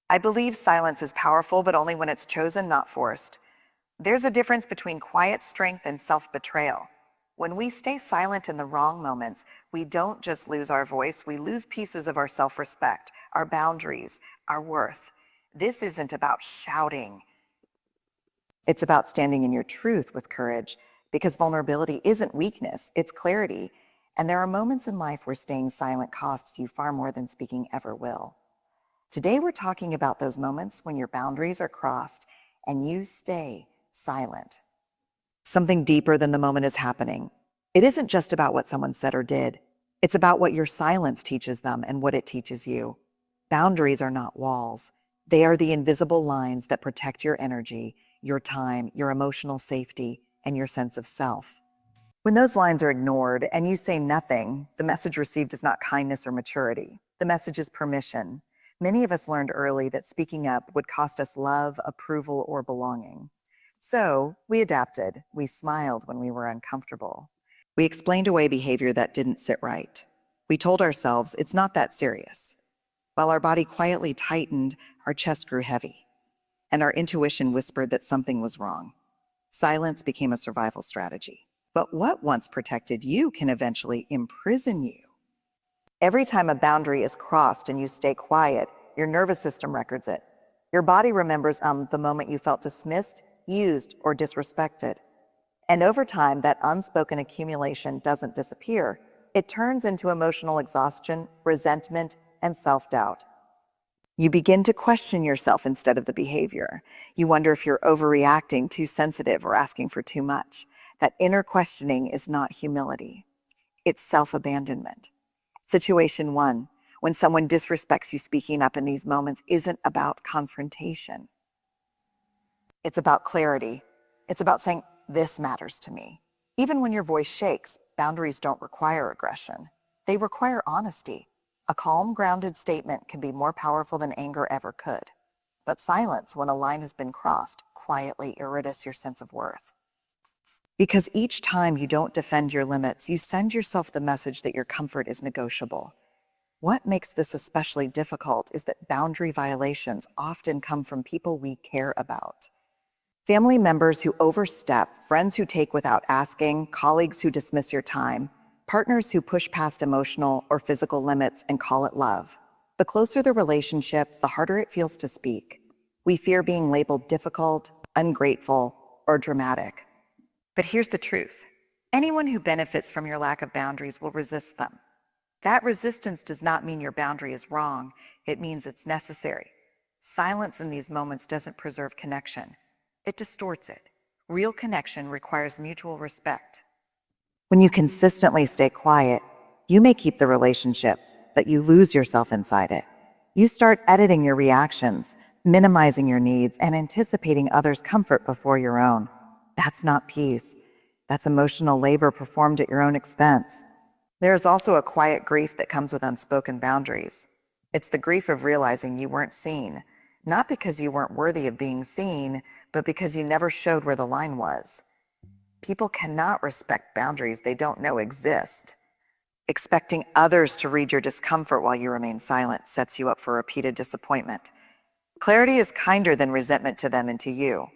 I believe silence is powerful, but only when it's chosen, not forced. There's a difference between quiet strength and self-betrayal. When we stay silent in the wrong moments, we don't just lose our voice, we lose pieces of our self-respect, our boundaries, our worth. This isn't about shouting. It's about standing in your truth with courage, because vulnerability isn't weakness, it's clarity. And there are moments in life where staying silent costs you far more than speaking ever will. Today we're talking about those moments when your boundaries are crossed and you stay silent. Something deeper than the moment is happening. It isn't just about what someone said or did. It's about what your silence teaches them and what it teaches you. Boundaries are not walls. They are the invisible lines that protect your energy, your time, your emotional safety, and your sense of self. When those lines are ignored and you say nothing, the message received is not kindness or maturity. The message is permission. Many of us learned early that speaking up would cost us love, approval, or belonging. So we adapted. We smiled when we were uncomfortable. We explained away behavior that didn't sit right. We told ourselves it's not that serious. While our body quietly tightened, our chest grew heavy, and our intuition whispered that something was wrong. Silence became a survival strategy. But what once protected you can eventually imprison you. Every time a boundary is crossed and you stay quiet, your nervous system records it. Your body remembers the moment you felt dismissed, used, or disrespected. And over time, that unspoken accumulation doesn't disappear. It turns into emotional exhaustion, resentment, and self-doubt. You begin to question yourself instead of the behavior. You wonder if you're overreacting, too sensitive, or asking for too much. That inner questioning is not humility. It's self-abandonment. Situation 1. When someone disrespects you, speaking up in these moments isn't about confrontation. It's about clarity. It's about saying, this matters to me. Even when your voice shakes, boundaries don't require aggression. They require honesty. A calm, grounded statement can be more powerful than anger ever could. But silence, when a line has been crossed, quietly erodes your sense of worth. Because each time you don't defend your limits, you send yourself the message that your comfort is negotiable. What makes this especially difficult is that boundary violations often come from people we care about. Family members who overstep, friends who take without asking, colleagues who dismiss your time, partners who push past emotional or physical limits and call it love. The closer the relationship, the harder it feels to speak. We fear being labeled difficult, ungrateful, or dramatic. But here's the truth. Anyone who benefits from your lack of boundaries will resist them. That resistance does not mean your boundary is wrong. It means it's necessary. Silence in these moments doesn't preserve connection. It distorts it. Real connection requires mutual respect. When you consistently stay quiet, you may keep the relationship, but you lose yourself inside it. You start editing your reactions, minimizing your needs, and anticipating others' comfort before your own. That's not peace. That's emotional labor performed at your own expense. There is also a quiet grief that comes with unspoken boundaries. It's the grief of realizing you weren't seen, not because you weren't worthy of being seen, but because you never showed where the line was. People cannot respect boundaries they don't know exist. Expecting others to read your discomfort while you remain silent sets you up for repeated disappointment. Clarity is kinder than resentment to them and to you.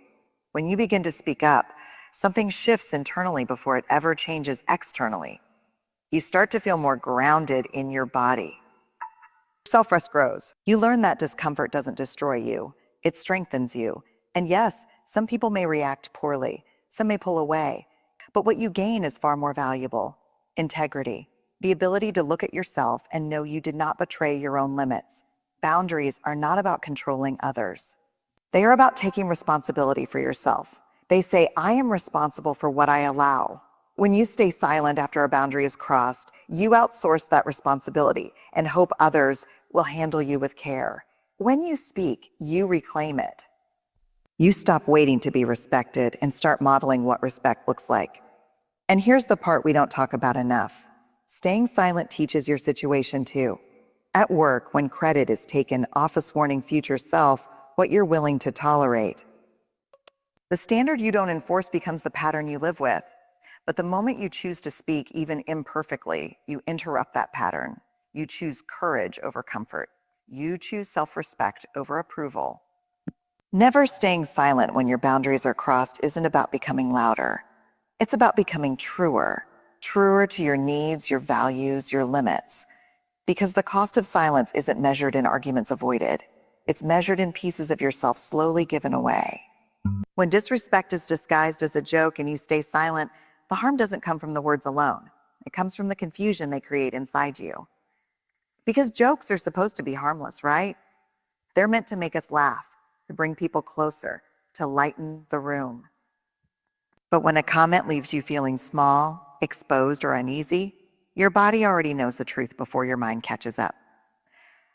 When you begin to speak up, something shifts internally before it ever changes externally. You start to feel more grounded in your body. Self-trust grows. You learn that discomfort doesn't destroy you. It strengthens you. And yes, some people may react poorly. Some may pull away. But what you gain is far more valuable. Integrity. The ability to look at yourself and know you did not betray your own limits. Boundaries are not about controlling others. They are about taking responsibility for yourself. They say, I am responsible for what I allow. When you stay silent after a boundary is crossed, you outsource that responsibility and hope others will handle you with care. When you speak, you reclaim it. You stop waiting to be respected and start modeling what respect looks like. And here's the part we don't talk about enough. Staying silent teaches your situation too. At work, when credit is taken, office warning future self what you're willing to tolerate. The standard you don't enforce becomes the pattern you live with. But the moment you choose to speak, even imperfectly, you interrupt that pattern. You choose courage over comfort. You choose self-respect over approval. Never staying silent when your boundaries are crossed isn't about becoming louder. It's about becoming truer to your needs, your values, your limits. Because the cost of silence isn't measured in arguments avoided. It's measured in pieces of yourself slowly given away. When disrespect is disguised as a joke and you stay silent, the harm doesn't come from the words alone. It comes from the confusion they create inside you. Because jokes are supposed to be harmless, right? They're meant to make us laugh, to bring people closer, to lighten the room. But when a comment leaves you feeling small, exposed, or uneasy, your body already knows the truth before your mind catches up.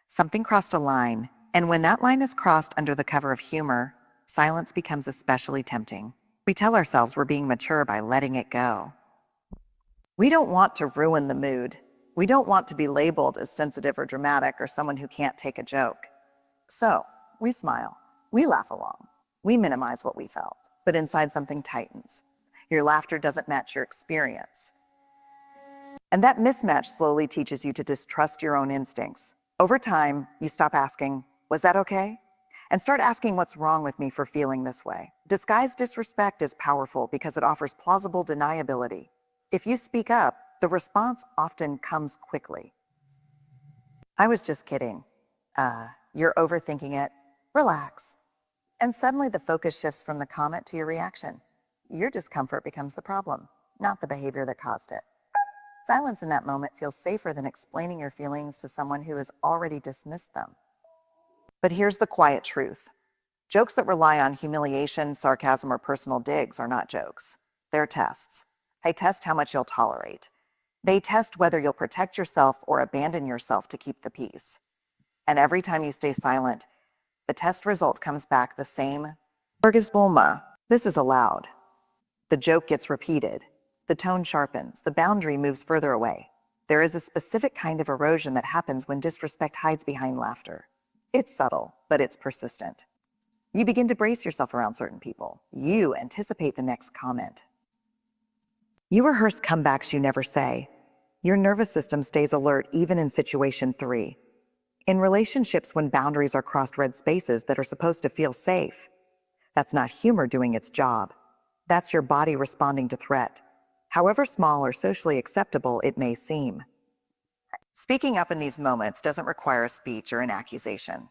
Something crossed a line, and when that line is crossed under the cover of humor, silence becomes especially tempting. We tell ourselves we're being mature by letting it go. We don't want to ruin the mood. We don't want to be labeled as sensitive or dramatic or someone who can't take a joke. So, we smile. We laugh along. We minimize what we felt, but inside something tightens. Your laughter doesn't match your experience. And that mismatch slowly teaches you to distrust your own instincts. Over time, you stop asking, "Was that okay?" and start asking, "What's wrong with me for feeling this way?" Disguised disrespect is powerful because it offers plausible deniability. If you speak up, the response often comes quickly. "I was just kidding. You're overthinking it. Relax." And suddenly the focus shifts from the comment to your reaction. Your discomfort becomes the problem, not the behavior that caused it. Silence in that moment feels safer than explaining your feelings to someone who has already dismissed them. But here's the quiet truth. Jokes that rely on humiliation, sarcasm, or personal digs are not jokes. They're tests. They test how much you'll tolerate. They test whether you'll protect yourself or abandon yourself to keep the peace. And every time you stay silent, the test result comes back the same. This is allowed. The joke gets repeated. The tone sharpens. The boundary moves further away. There is a specific kind of erosion that happens when disrespect hides behind laughter. It's subtle, but it's persistent. You begin to brace yourself around certain people. You anticipate the next comment. You rehearse comebacks you never say. Your nervous system stays alert even in situation 3. In relationships, when boundaries are crossed red spaces that are supposed to feel safe, that's not humor doing its job. That's your body responding to threat, however small or socially acceptable it may seem. Speaking up in these moments doesn't require a speech or an accusation.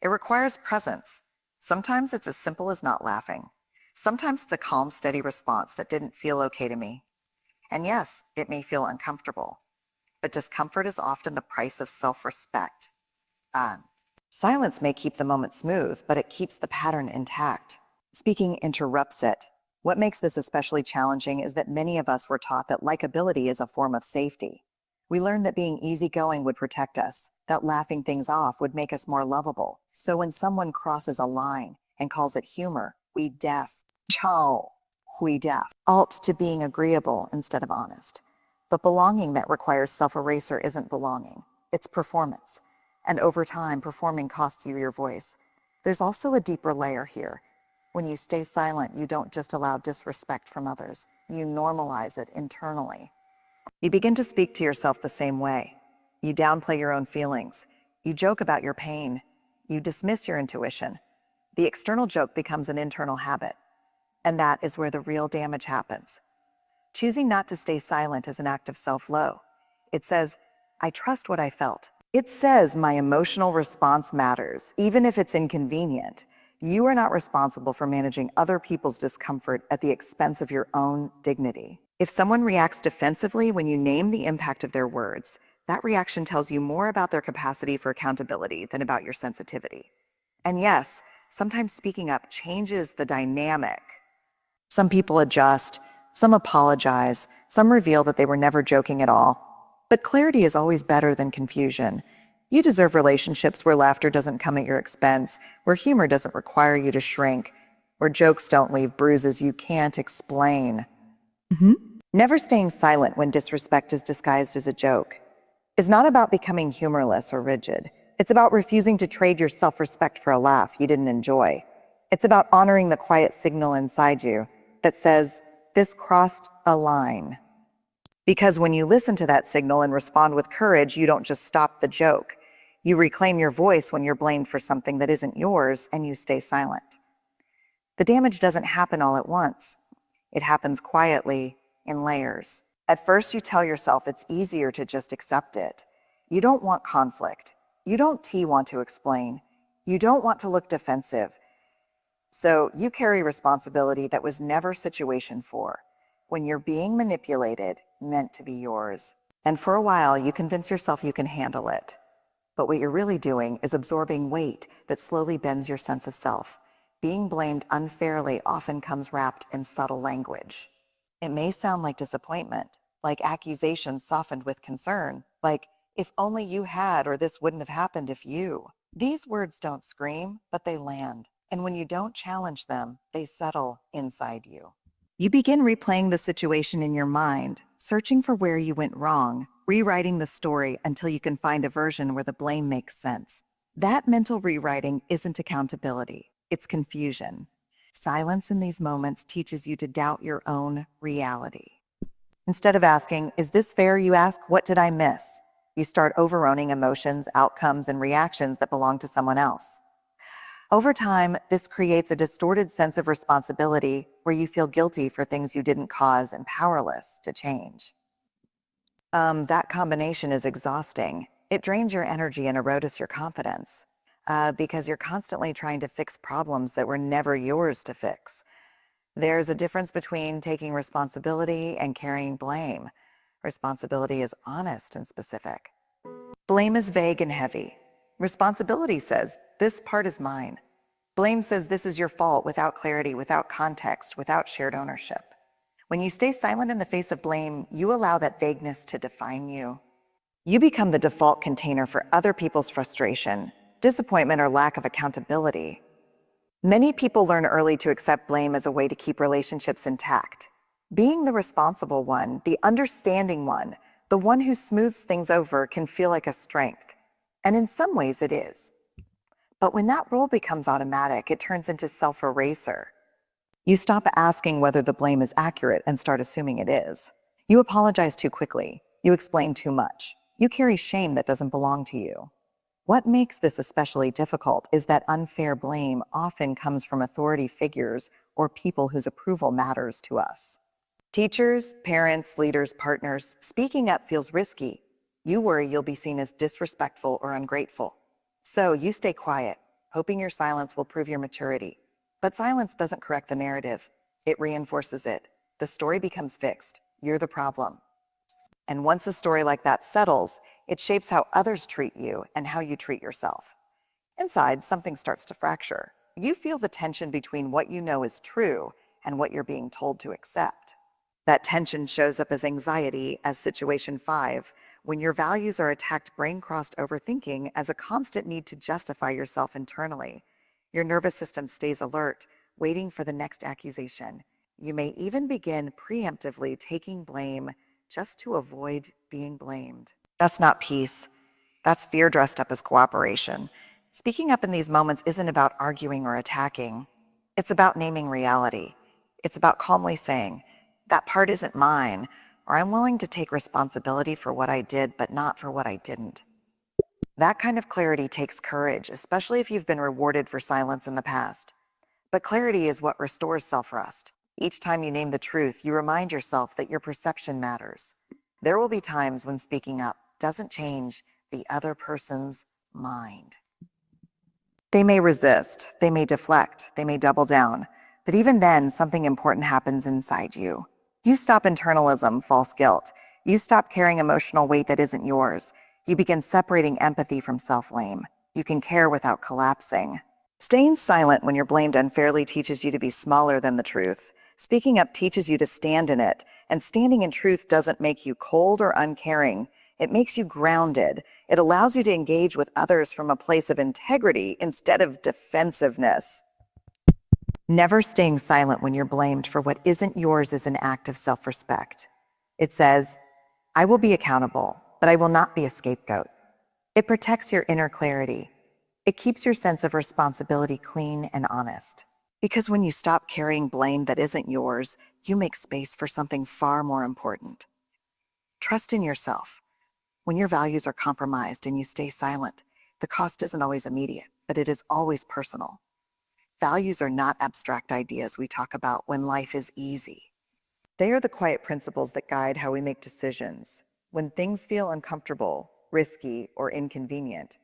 It requires presence. Sometimes it's as simple as not laughing. Sometimes it's a calm, steady response that didn't feel okay to me. And yes, it may feel uncomfortable, but discomfort is often the price of self-respect. Silence may keep the moment smooth, but it keeps the pattern intact. Speaking interrupts it. What makes this especially challenging is that many of us were taught that likability is a form of safety. We learned that being easygoing would protect us, that laughing things off would make us more lovable. So when someone crosses a line and calls it humor, we deaf. Alt to being agreeable instead of honest. But belonging that requires self-erasure isn't belonging. It's performance. And over time, performing costs you your voice. There's also a deeper layer here. When you stay silent, you don't just allow disrespect from others. You normalize it internally. You begin to speak to yourself the same way. You downplay your own feelings. You joke about your pain. You dismiss your intuition. The external joke becomes an internal habit. And that is where the real damage happens. Choosing not to stay silent is an act of self-love. It says, "I trust what I felt." It says my emotional response matters, even if it's inconvenient. You are not responsible for managing other people's discomfort at the expense of your own dignity. If someone reacts defensively when you name the impact of their words, that reaction tells you more about their capacity for accountability than about your sensitivity. And yes, sometimes speaking up changes the dynamic. Some people adjust, some apologize, some reveal that they were never joking at all. But clarity is always better than confusion. You deserve relationships where laughter doesn't come at your expense, where humor doesn't require you to shrink, where jokes don't leave bruises you can't explain. Never staying silent when disrespect is disguised as a joke is not about becoming humorless or rigid. It's about refusing to trade your self-respect for a laugh you didn't enjoy. It's about honoring the quiet signal inside you that says, "This crossed a line." Because when you listen to that signal and respond with courage, you don't just stop the joke. You reclaim your voice when you're blamed for something that isn't yours, and you stay silent. The damage doesn't happen all at once. It happens quietly, in layers. At first, you tell yourself it's easier to just accept it. You don't want conflict. You don't want to explain. You don't want to look defensive. So you carry responsibility that was never situation for. When you're being manipulated, meant to be yours. And for a while, you convince yourself you can handle it. But what you're really doing is absorbing weight that slowly bends your sense of self. Being blamed unfairly often comes wrapped in subtle language. It may sound like disappointment, like accusations softened with concern, like, if only you had, or this wouldn't have happened if you. These words don't scream, but they land. And when you don't challenge them, they settle inside you. You begin replaying the situation in your mind, searching for where you went wrong, rewriting the story until you can find a version where the blame makes sense. That mental rewriting isn't accountability, it's confusion. Silence in these moments teaches you to doubt your own reality. Instead of asking, "Is this fair?" you ask, "What did I miss?" You start overowning emotions, outcomes, and reactions that belong to someone else. Over time, this creates a distorted sense of responsibility where you feel guilty for things you didn't cause and powerless to change. That combination is exhausting. It drains your energy and erodes your confidence because you're constantly trying to fix problems that were never yours to fix. There's a difference between taking responsibility and carrying blame. Responsibility is honest and specific. Blame is vague and heavy. Responsibility says, "This part is mine." Blame says, "This is your fault," without clarity, without context, without shared ownership. When you stay silent in the face of blame, you allow that vagueness to define you. You become the default container for other people's frustration, disappointment, or lack of accountability. Many people learn early to accept blame as a way to keep relationships intact. Being the responsible one, the understanding one, the one who smooths things over can feel like a strength. And in some ways it is. But when that role becomes automatic, it turns into self-eraser. You stop asking whether the blame is accurate and start assuming it is. You apologize too quickly. You explain too much. You carry shame that doesn't belong to you. What makes this especially difficult is that unfair blame often comes from authority figures or people whose approval matters to us. Teachers, parents, leaders, partners, speaking up feels risky. You worry you'll be seen as disrespectful or ungrateful. So you stay quiet, hoping your silence will prove your maturity. But silence doesn't correct the narrative. It reinforces it. The story becomes fixed. You're the problem. And once a story like that settles, it shapes how others treat you and how you treat yourself. Inside, something starts to fracture. You feel the tension between what you know is true and what you're being told to accept. That tension shows up as anxiety, as situation 5, when your values are attacked, brain-crossed overthinking as a constant need to justify yourself internally. Your nervous system stays alert, waiting for the next accusation. You may even begin preemptively taking blame just to avoid being blamed. That's not peace. That's fear dressed up as cooperation. Speaking up in these moments isn't about arguing or attacking. It's about naming reality. It's about calmly saying, "That part isn't mine," or "I'm willing to take responsibility for what I did, but not for what I didn't." That kind of clarity takes courage, especially if you've been rewarded for silence in the past. But clarity is what restores self-trust. Each time you name the truth, you remind yourself that your perception matters. There will be times when speaking up doesn't change the other person's mind. They may resist, they may deflect, they may double down, but even then, something important happens inside you. You stop internalism, false guilt. You stop carrying emotional weight that isn't yours. You begin separating empathy from self-blame. You can care without collapsing. Staying silent when you're blamed unfairly teaches you to be smaller than the truth. Speaking up teaches you to stand in it, and standing in truth doesn't make you cold or uncaring. It makes you grounded. It allows you to engage with others from a place of integrity instead of defensiveness. Never staying silent when you're blamed for what isn't yours is an act of self-respect. It says, "I will be accountable, but I will not be a scapegoat." It protects your inner clarity. It keeps your sense of responsibility clean and honest. Because when you stop carrying blame that isn't yours, you make space for something far more important. Trust in yourself. When your values are compromised and you stay silent, The cost isn't always immediate, but it is always personal. Values are not abstract ideas we talk about when life is easy. They are the quiet principles that guide how we make decisions. When things feel uncomfortable, risky, or inconvenient,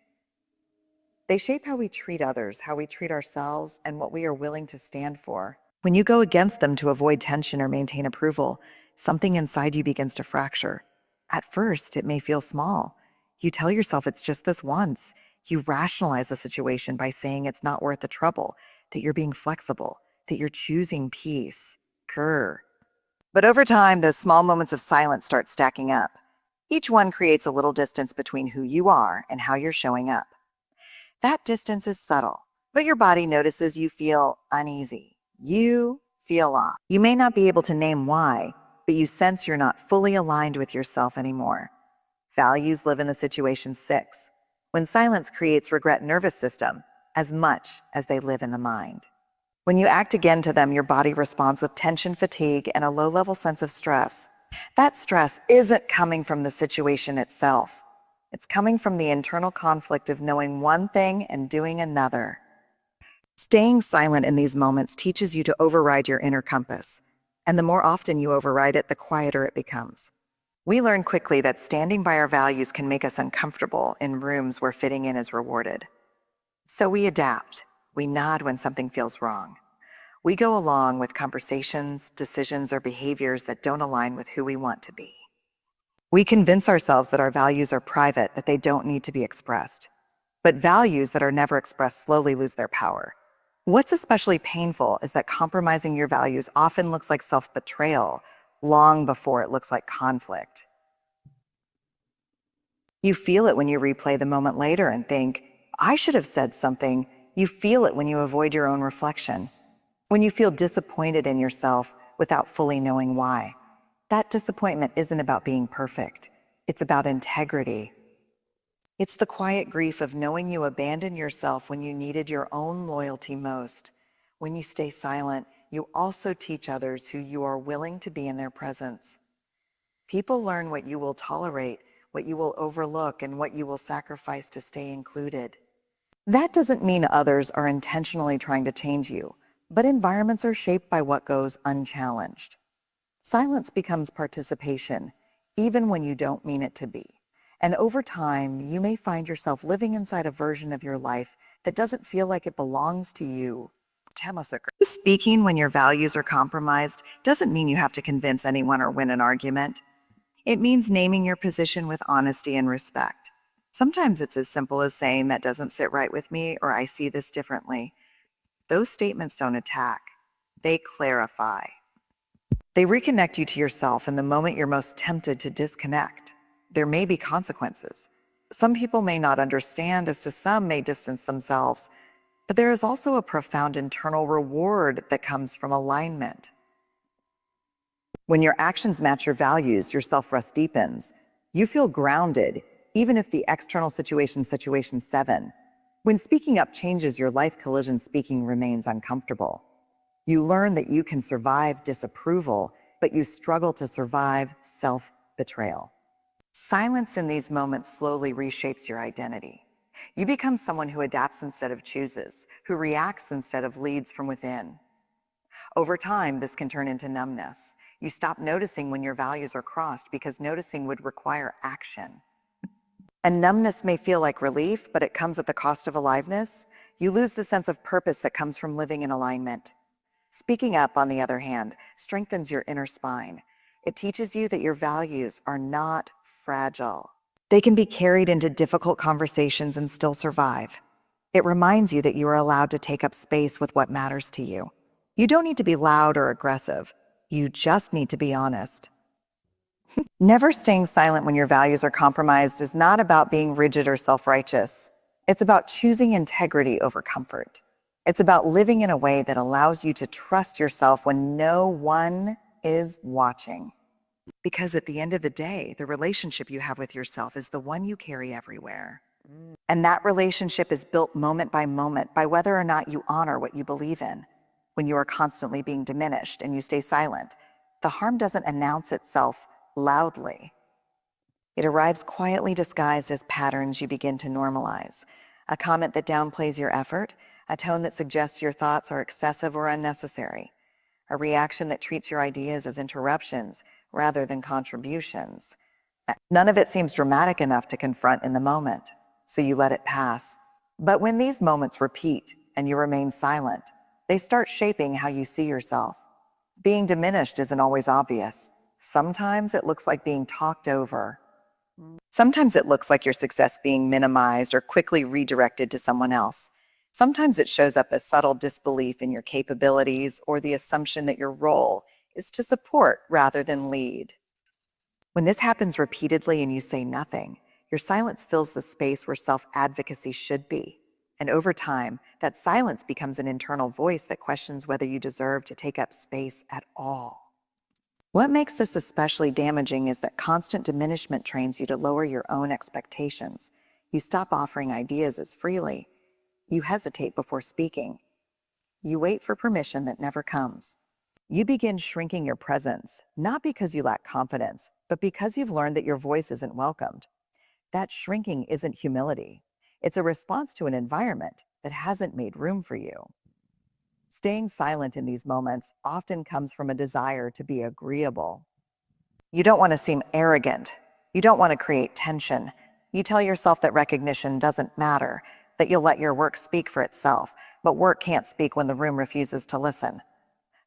they shape how we treat others, how we treat ourselves, and what we are willing to stand for. When you go against them to avoid tension or maintain approval, something inside you begins to fracture. At first, it may feel small. You tell yourself it's just this once. You rationalize the situation by saying it's not worth the trouble, that you're being flexible, that you're choosing peace. Grr. But over time, those small moments of silence start stacking up. Each one creates a little distance between who you are and how you're showing up. That distance is subtle, but your body notices you feel uneasy. You feel off. You may not be able to name why, but you sense you're not fully aligned with yourself anymore. Values live in the situation 6, when silence creates regret nervous system as much as they live in the mind. When you act again to them, your body responds with tension, fatigue, and a low-level sense of stress. That stress isn't coming from the situation itself. It's coming from the internal conflict of knowing one thing and doing another. Staying silent in these moments teaches you to override your inner compass, and the more often you override it, the quieter it becomes. We learn quickly that standing by our values can make us uncomfortable in rooms where fitting in is rewarded. So we adapt. We nod when something feels wrong. We go along with conversations, decisions, or behaviors that don't align with who we want to be. We convince ourselves that our values are private, that they don't need to be expressed. But values that are never expressed slowly lose their power. What's especially painful is that compromising your values often looks like self-betrayal long before it looks like conflict. You feel it when you replay the moment later and think, I should have said something. You feel it when you avoid your own reflection. When you feel disappointed in yourself without fully knowing why. That disappointment isn't about being perfect. It's about integrity. It's the quiet grief of knowing you abandoned yourself when you needed your own loyalty most. When you stay silent, you also teach others who you are willing to be in their presence. People learn what you will tolerate, what you will overlook, and what you will sacrifice to stay included. That doesn't mean others are intentionally trying to change you, but environments are shaped by what goes unchallenged. Silence becomes participation, even when you don't mean it to be. And over time, you may find yourself living inside a version of your life that doesn't feel like it belongs to you. Speaking when your values are compromised doesn't mean you have to convince anyone or win an argument. It means naming your position with honesty and respect. Sometimes it's as simple as saying that doesn't sit right with me or I see this differently. Those statements don't attack. They clarify. They reconnect you to yourself in the moment you're most tempted to disconnect. There may be consequences. Some people may not understand, as to some may distance themselves, but there is also a profound internal reward that comes from alignment. When your actions match your values, your self-trust deepens. You feel grounded, even if the external situation 7. When speaking up changes your life, collision speaking remains uncomfortable. You learn that you can survive disapproval, but you struggle to survive self-betrayal. Silence in these moments slowly reshapes your identity. You become someone who adapts instead of chooses, who reacts instead of leads from within. Over time, this can turn into numbness. You stop noticing when your values are crossed because noticing would require action. And numbness may feel like relief, but it comes at the cost of aliveness. You lose the sense of purpose that comes from living in alignment. Speaking up, on the other hand, strengthens your inner spine. It teaches you that your values are not fragile. They can be carried into difficult conversations and still survive. It reminds you that you are allowed to take up space with what matters to you. You don't need to be loud or aggressive. You just need to be honest. Never staying silent when your values are compromised is not about being rigid or self-righteous. It's about choosing integrity over comfort. It's about living in a way that allows you to trust yourself when no one is watching. Because at the end of the day, the relationship you have with yourself is the one you carry everywhere. And that relationship is built moment by whether or not you honor what you believe in. When you are constantly being diminished and you stay silent, the harm doesn't announce itself loudly. It arrives quietly disguised as patterns you begin to normalize. A comment that downplays your effort, a tone that suggests your thoughts are excessive or unnecessary, a reaction that treats your ideas as interruptions rather than contributions. None of it seems dramatic enough to confront in the moment, so you let it pass. But when these moments repeat and you remain silent, they start shaping how you see yourself. Being diminished isn't always obvious. Sometimes it looks like being talked over. Sometimes it looks like your success being minimized or quickly redirected to someone else. Sometimes it shows up as subtle disbelief in your capabilities or the assumption that your role is to support rather than lead. When this happens repeatedly and you say nothing, your silence fills the space where self-advocacy should be. And over time, that silence becomes an internal voice that questions whether you deserve to take up space at all. What makes this especially damaging is that constant diminishment trains you to lower your own expectations. You stop offering ideas as freely. You hesitate before speaking. You wait for permission that never comes. You begin shrinking your presence, not because you lack confidence, but because you've learned that your voice isn't welcomed. That shrinking isn't humility. It's a response to an environment that hasn't made room for you. Staying silent in these moments often comes from a desire to be agreeable. You don't want to seem arrogant. You don't want to create tension. You tell yourself that recognition doesn't matter, that you'll let your work speak for itself, but work can't speak when the room refuses to listen.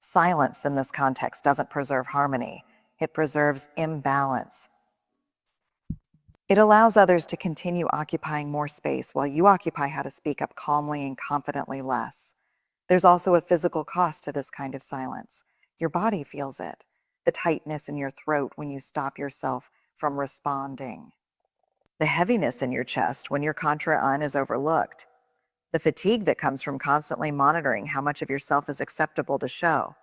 Silence in this context doesn't preserve harmony. It preserves imbalance. It allows others to continue occupying more space while you occupy how to speak up calmly and confidently less. There's also a physical cost to this kind of silence. Your body feels it, the tightness in your throat when you stop yourself from responding, the heaviness in your chest when your contra un is overlooked, the fatigue that comes from constantly monitoring how much of yourself is acceptable to show.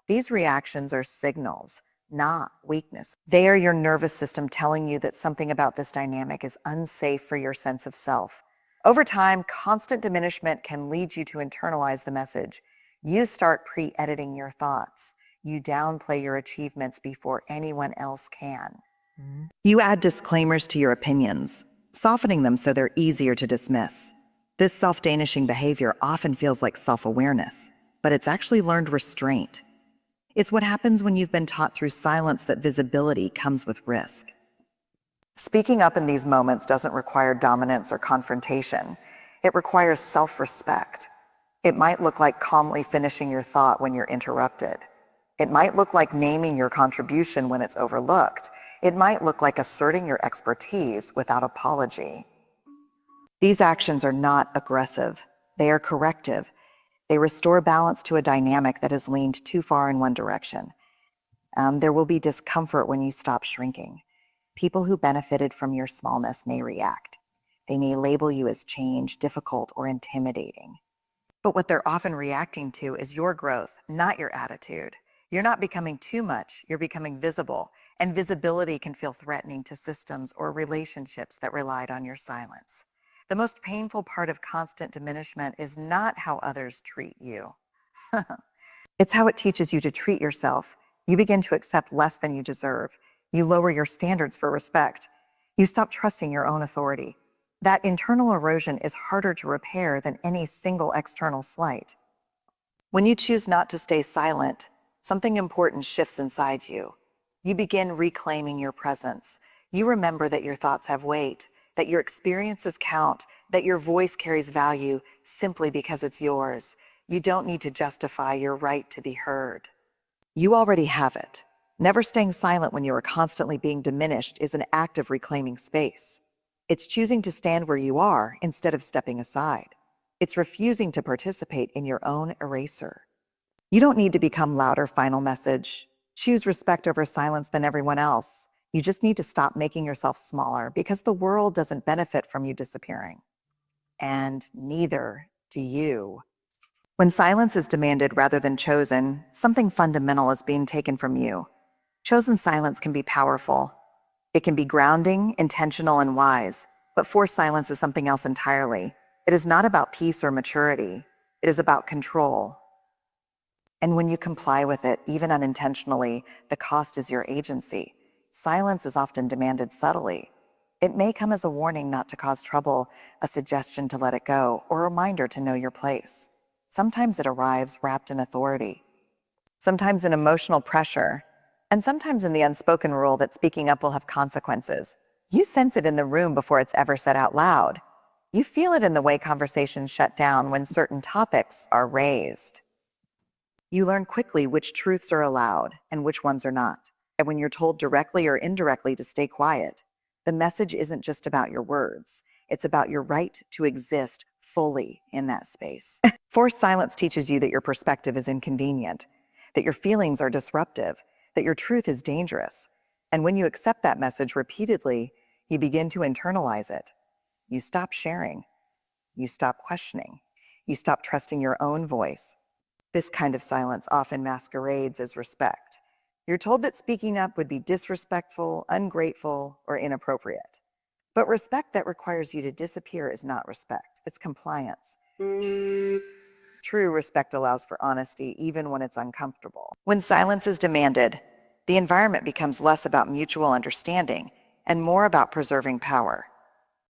These reactions are signals, not weakness. They are your nervous system telling you that something about this dynamic is unsafe for your sense of self. Over time, constant diminishment can lead you to internalize the message. You start pre-editing your thoughts. You downplay your achievements before anyone else can. You add disclaimers to your opinions, softening them so they're easier to dismiss. This self-danishing behavior often feels like self-awareness, but it's actually learned restraint. It's what happens when you've been taught through silence that visibility comes with risk. Speaking up in these moments doesn't require dominance or confrontation. It requires self-respect. It might look like calmly finishing your thought when you're interrupted. It might look like naming your contribution when it's overlooked. It might look like asserting your expertise without apology. These actions are not aggressive. They are corrective. They restore balance to a dynamic that has leaned too far in one direction. There will be discomfort when you stop shrinking. People who benefited from your smallness may react. They may label you as change, difficult, or intimidating. But what they're often reacting to is your growth, not your attitude. You're not becoming too much, you're becoming visible, and visibility can feel threatening to systems or relationships that relied on your silence. The most painful part of constant diminishment is not how others treat you. It's how it teaches you to treat yourself. You begin to accept less than you deserve. You lower your standards for respect. You stop trusting your own authority. That internal erosion is harder to repair than any single external slight. When you choose not to stay silent, something important shifts inside you. You begin reclaiming your presence. You remember that your thoughts have weight, that your experiences count, that your voice carries value simply because it's yours. You don't need to justify your right to be heard. You already have it. Never staying silent when you are constantly being diminished is an act of reclaiming space. It's choosing to stand where you are instead of stepping aside. It's refusing to participate in your own eraser. You don't need to become louder, final message. Choose respect over silence than everyone else. You just need to stop making yourself smaller because the world doesn't benefit from you disappearing. And neither do you. When silence is demanded rather than chosen, something fundamental is being taken from you. Chosen silence can be powerful. It can be grounding, intentional, and wise, but forced silence is something else entirely. It is not about peace or maturity. It is about control. And when you comply with it, even unintentionally, the cost is your agency. silence is often demanded subtly. It may come as a warning not to cause trouble, a suggestion to let it go, or a reminder to know your place. Sometimes it arrives wrapped in authority, sometimes in emotional pressure, and sometimes in the unspoken rule that speaking up will have consequences. You sense it in the room before it's ever said out loud. You feel it in the way conversations shut down when certain topics are raised. You learn quickly which truths are allowed and which ones are not. And when you're told directly or indirectly to stay quiet, the message isn't just about your words. It's about your right to exist fully in that space. Forced silence teaches you that your perspective is inconvenient, that your feelings are disruptive, that your truth is dangerous. And when you accept that message repeatedly, you begin to internalize it. You stop sharing. You stop questioning. You stop trusting your own voice. This kind of silence often masquerades as respect. You're told that speaking up would be disrespectful, ungrateful, or inappropriate. But respect that requires you to disappear is not respect, it's compliance. True respect allows for honesty even when it's uncomfortable. When silence is demanded, the environment becomes less about mutual understanding and more about preserving power.